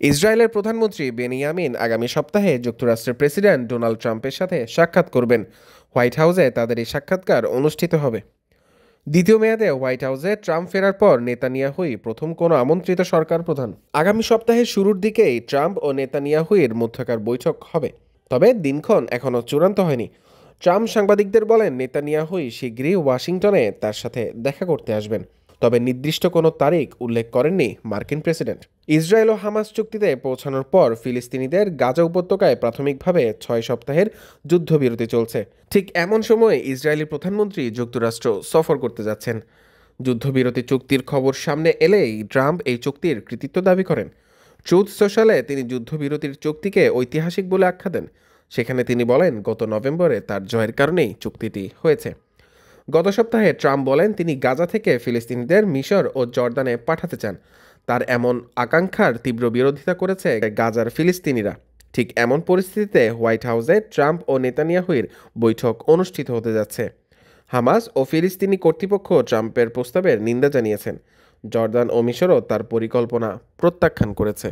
ইসরায়েলের প্রধানমন্ত্রী বেনিয়ামিন আগামী সপ্তাহে যুক্তরাষ্ট্রের প্রেসিডেন্ট ডোনাল্ড ট্রাম্পের সাথে সাক্ষাৎ করবেন। হোয়াইট হাউসে তাদের এই সাক্ষাৎকার অনুষ্ঠিত হবে। দ্বিতীয় মেয়াদে হোয়াইট হাউসে ট্রাম্প ফেরার পর নেতানিয়াহুই প্রথম কোনো আমন্ত্রিত সরকার প্রধান। আগামী সপ্তাহের শুরুর দিকেই ট্রাম্প ও নেতানিয়াহুর মধ্যকার বৈঠক হবে, তবে দিনক্ষণ এখনও চূড়ান্ত হয়নি। ট্রাম্প সাংবাদিকদের বলেন নেতানিয়াহুই শীঘ্রই ওয়াশিংটনে তার সাথে দেখা করতে আসবেন, তবে নির্দিষ্ট কোনো তারিখ উল্লেখ করেননি মার্কিন প্রেসিডেন্ট। ইসরায়েল ও হামাস চুক্তিতে পৌঁছানোর পর ফিলিস্তিনিদের গাজা উপত্যকায় প্রাথমিকভাবে 6 সপ্তাহের যুদ্ধবিরতি চলছে। ঠিক এমন সময় ইসরায়েলি প্রধানমন্ত্রী যুক্তরাষ্ট্র সফর করতে যাচ্ছেন। যুদ্ধবিরতি চুক্তির খবর সামনে এলেই ট্রাম্প এই চুক্তির কৃতিত্ব দাবি করেন। ট্রুথ সোশ্যালে তিনি যুদ্ধবিরতির চুক্তিকে ঐতিহাসিক বলে আখ্যা দেন। সেখানে তিনি বলেন গত নভেম্বরে তার জয়ের কারণেই চুক্তিটি হয়েছে। গত সপ্তাহে ট্রাম্প বলেন তিনি গাজা থেকে ফিলিস্তিনিদের মিশর ও জর্দানে পাঠাতে চান। তার এমন আকাঙ্ক্ষার তীব্র বিরোধিতা করেছে গাজার ফিলিস্তিনিরা। ঠিক এমন পরিস্থিতিতে হোয়াইট হাউসে ট্রাম্প ও নেতানিয়াহুর বৈঠক অনুষ্ঠিত হতে যাচ্ছে। হামাস ও ফিলিস্তিনি কর্তৃপক্ষ ট্রাম্পের প্রস্তাবের নিন্দা জানিয়েছেন। জর্দান ও মিশরও তার পরিকল্পনা প্রত্যাখ্যান করেছে।